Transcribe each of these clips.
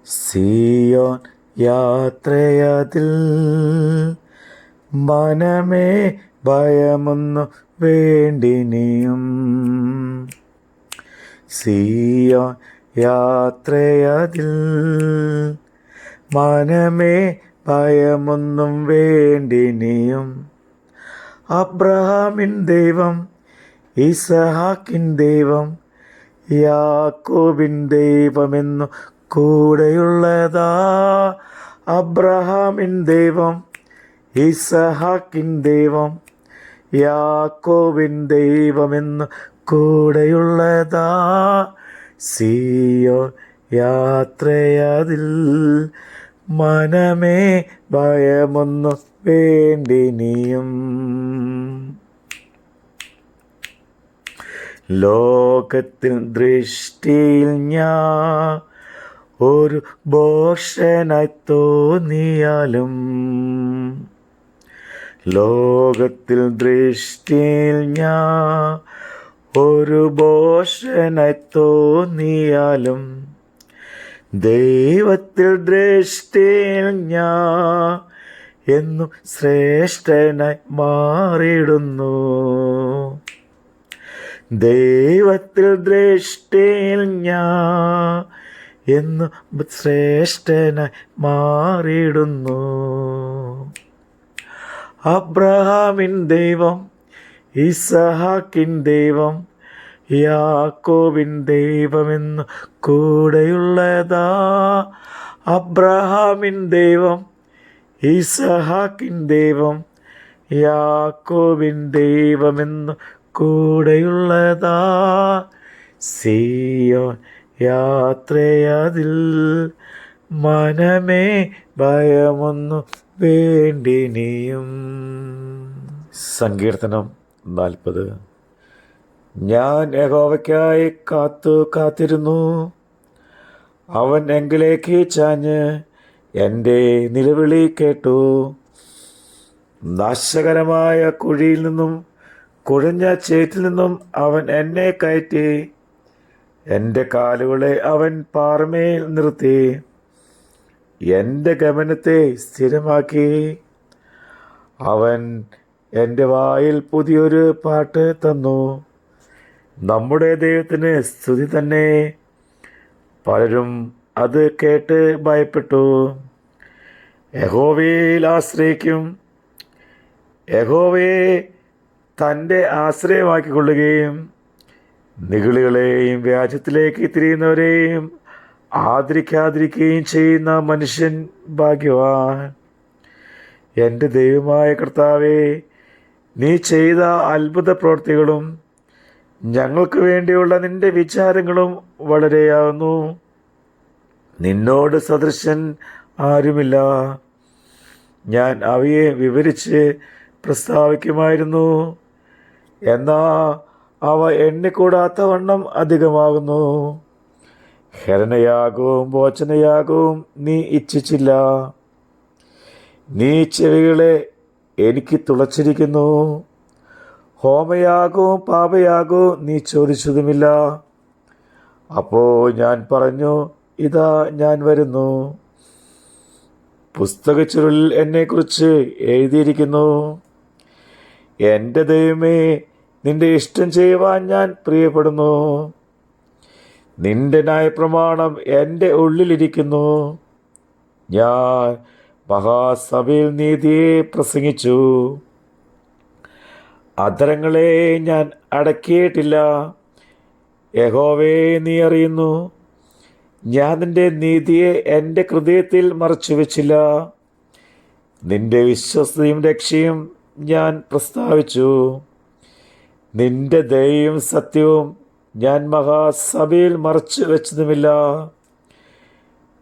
സിയോൻ യാത്രയതിൽ മനമേ ഭയമൊന്നു വേണ്ടിനിയും. സിയോൻ യാത്രയതിൽ മനമേ ഭയമൊന്നും വേണ്ടിനിയും. അബ്രഹാമിൻ ദൈവം, ഇസഹാക്കിൻ ദൈവം, യാക്കോബിൻ ദൈവമെന്നു കൂടെയുള്ളതാ. അബ്രഹാമിൻ ദൈവം, ഇസഹാക്കിൻ ദൈവം, യാക്കോബിൻ ദൈവമെന്നു കൂടെയുള്ളതാ. സിയോൻ യാത്രയതിൽ മനമേ ഭയമൊന്നു വേണ്ടിനിയും. ലോകത്തിൻ ദൃഷ്ടിയിൽ ഞാൻ ഒരു ഭോഷനായി തോന്നിയാലും, ലോകത്തിൽ ദൃഷ്ടിയിൽ ഞാൻ ഒരു ഭോഷനായി തോന്നിയാലും, ദൈവത്തിൽ ദൃഷ്ടിയിൽ ഞാൻ എന്നും ശ്രേഷ്ഠനായി മാറിയിടുന്നു. ദൈവത്തിൽ ദൃഷ്ടിയിൽ ഞാൻ എന്നും ശ്രേഷ്ഠനായി മാറിയിടുന്നു. അബ്രഹാമിൻ ദൈവം, ഇസഹാക്കിൻ ദൈവം, യാക്കോബിൻ ദൈവമെന്നു കൂടെയുള്ളതാ. അബ്രഹാമിൻ ദൈവം, ഇസഹാക്കിൻ ദൈവം, യാക്കോബിൻ ദൈവമെന്നു കൂടെയുള്ളതാ. സിയോൻ യാത്രയതിൽ മനമേ ഭയമൊന്നു വേണ്ടിനിയും. സങ്കീർത്തനം 40. ഞാൻ യഹോവയ്ക്കായി കാത്തിരുന്നു. അവൻ എങ്കിലേക്ക് ചാഞ്ഞ് എൻ്റെ നിലവിളി കേട്ടു. നാശകരമായ കുഴിയിൽ നിന്നും കുഴഞ്ഞ ചേറ്റിൽ നിന്നും അവൻ എന്നെ കയറ്റി. എൻ്റെ കാലുകളെ അവൻ പാറമേൽ നിർത്തി. എൻ്റെ ഗമനത്തെ സ്ഥിരമാക്കി. അവൻ എൻ്റെ വായിൽ പുതിയൊരു പാട്ട് തന്നു. നമ്മുടെ ദൈവത്തിന് സ്തുതി തന്നെ. പലരും അത് കേട്ട് ഭയപ്പെട്ടു. യഹോവയിൽ ആശ്രയിക്കും. യഹോവയെ തൻ്റെ ആശ്രയമാക്കിക്കൊള്ളുകയും നിഗളികളെയും വ്യാജത്തിലേക്ക് തിരിയുന്നവരെയും ആദരിക്കാതിരിക്കുകയും ചെയ്യുന്ന മനുഷ്യൻ ഭാഗ്യവാൻ. എൻ്റെ ദൈവമായ കർത്താവേ, നീ ചെയ്ത അത്ഭുത പ്രവൃത്തികളും ഞങ്ങൾക്ക് വേണ്ടിയുള്ള നിൻ്റെ വിചാരങ്ങളും വളരെയാകുന്നു. നിന്നോട് സദൃശൻ ആരുമില്ല. ഞാൻ അവയെ വിവരിച്ച് പ്രസ്താവിക്കുമായിരുന്നു, എന്നാൽ അവ എണ്ണിക്കൂടാത്ത വണ്ണം അധികമാകുന്നു. ഹരണയാഗവും ഭോജനയാഗവും നീ ഇച്ഛിച്ചില്ല. നീ ചെവികളെ എനിക്ക് തുളച്ചിരിക്കുന്നു. ഹോമയാഗവും പാപയാഗവും നീ ചോദിച്ചതുമില്ല. അപ്പോൾ ഞാൻ പറഞ്ഞു, ഇതാ ഞാൻ വരുന്നു. പുസ്തകച്ചുരുളിൽ എന്നെക്കുറിച്ച് എഴുതിയിരിക്കുന്നു. എൻ്റെ ദൈവമേ, നിന്റെ ഇഷ്ടം ചെയ്യുവാൻ ഞാൻ പ്രിയപ്പെടുന്നു. നിന്റെ ന്യായപ്രമാണം എൻ്റെ ഉള്ളിലിരിക്കുന്നു. ഞാൻ മഹാസഭയിൽ നീതിയെ പ്രസംഗിച്ചു. അധരങ്ങളെ ഞാൻ അടക്കിയിട്ടില്ല. യഹോവേ, നീ അറിയുന്നു. ഞാൻ നിന്റെ നീതിയെ എൻ്റെ ഹൃദയത്തിൽ മറച്ചു വെച്ചില്ല. നിന്റെ വിശ്വസ്തയും രക്ഷയും ഞാൻ പ്രസ്താവിച്ചു. നിന്റെ ദയയും സത്യവും ഞാൻ മഹാസഭയിൽ മറച്ചു വെച്ചതുമില്ല.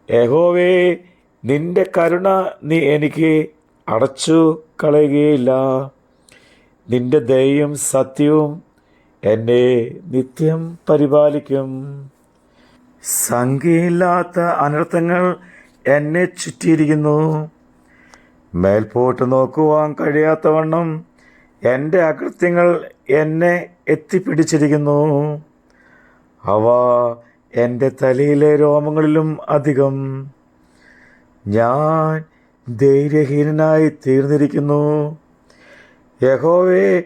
യഹോവേ, നിന്റെ കരുണ നീ എനിക്ക് അടച്ചു കളയുകയില്ല. നിന്റെ ദയയും സത്യവും എന്നെ നിത്യം പരിപാലിക്കും. സംഖ്യയില്ലാത്ത അനർത്ഥങ്ങൾ എന്നെ ചുറ്റിയിരിക്കുന്നു. മേൽപോട്ട് നോക്കുവാൻ കഴിയാത്തവണ്ണം എൻ്റെ അകൃത്യങ്ങൾ എന്നെ എത്തിപ്പിടിച്ചിരിക്കുന്നു. അവ എൻ്റെ തലയിലെ രോമങ്ങളിലും അധികം. ഞാൻ ധൈര്യഹീനനായി തീർന്നിരിക്കുന്നു. യഹോവേ,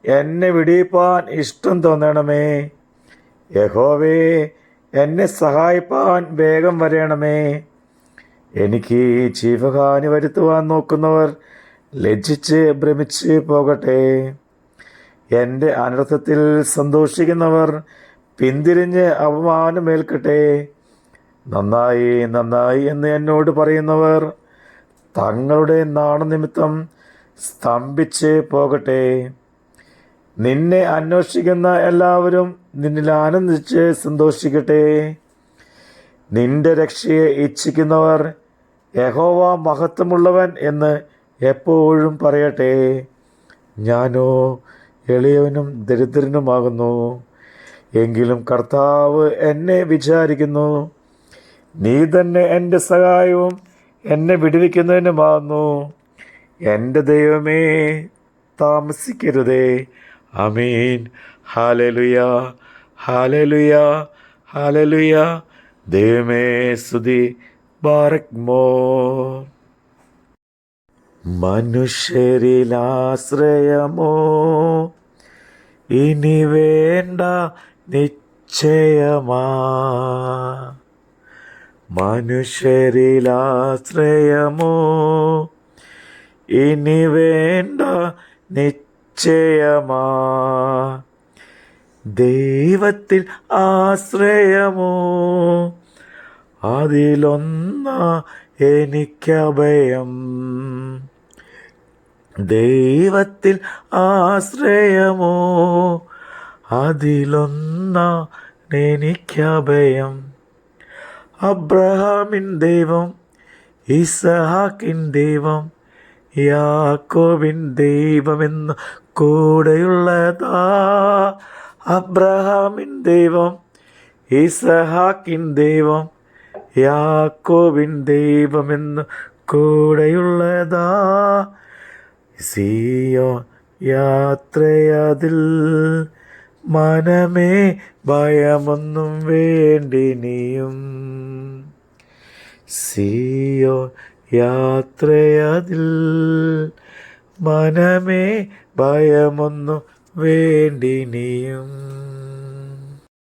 എന്നെ വിടിയിപ്പാൻ ഇഷ്ടം തോന്നണമേ. യഹോവേ, എന്നെ സഹായിപ്പാൻ വേഗം വരയണമേ. എനിക്ക് ജീവഹാനി വരുത്തുവാൻ നോക്കുന്നവർ ലജ്ജിച്ച് ഭ്രമിച്ച് പോകട്ടെ. എൻ്റെ അനർത്ഥത്തിൽ സന്തോഷിക്കുന്നവർ പിന്തിരിഞ്ഞ് അപമാനമേൽക്കട്ടെ. നന്നായി നന്നായി എന്ന് എന്നോട് പറയുന്നവർ തങ്ങളുടെ നാണനിമിത്തം സ്തംഭിച്ച് പോകട്ടെ. നിന്നെ അന്വേഷിക്കുന്ന എല്ലാവരും നിന്നിൽ ആനന്ദിച്ച് സന്തോഷിക്കട്ടെ. നിന്റെ രക്ഷയെ ഇച്ഛിക്കുന്നവർ യഹോവ മഹത്വമുള്ളവൻ എന്ന് എപ്പോഴും പറയട്ടെ. ഞാനോ എളിയവനും ദരിദ്രനുമാകുന്നു, എങ്കിലും കർത്താവ് എന്നെ വിചാരിക്കുന്നു. നീ തന്നെ എൻ്റെ സഹായവും എന്നെ വിടുവിക്കുന്നതിനുമാകുന്നു. എൻ്റെ ദൈവമേ, താമസിക്കരുതേ. ആമീൻ. ഹല്ലേലൂയ, ഹല്ലേലൂയ, ഹല്ലേലൂയ. ദൈവമേ സ്തുതി. ബാറക്മോ. മനുഷ്യരിലാശ്രയമോ ഇനി വേണ്ട നിശ്ചയമാ. മനുഷ്യരിലാശ്രയമോ ഇനി വേണ്ട നിശ്ചയമാ. ദൈവത്തിൽ ആശ്രയമോ അതിലൊന്നാ എനിക്കഭയം. ദൈവത്തിൽ ആശ്രയമോ അതിലൊന്നാ എനിക്കഭയം. അബ്രഹാമിൻ ദൈവം, ഇസഹാക്കിൻ ദൈവം, യാക്കോബിൻ ദൈവമെന്ന് കൂടെയുള്ളതാ. അബ്രഹാമിൻ ദൈവം, ഇസഹാക്കിൻ ദൈവം, യാക്കോബിൻ ദൈവമെന്ന് കൂടെയുള്ളതാ. സിയോൻ യാത്രയതിൽ മനമേ ഭയമൊന്നും വേണ്ടിനിയും. സിയോൻ യാത്രയതിൽ മനമേ ഭയമൊന്നും വേണ്ടിനിയും.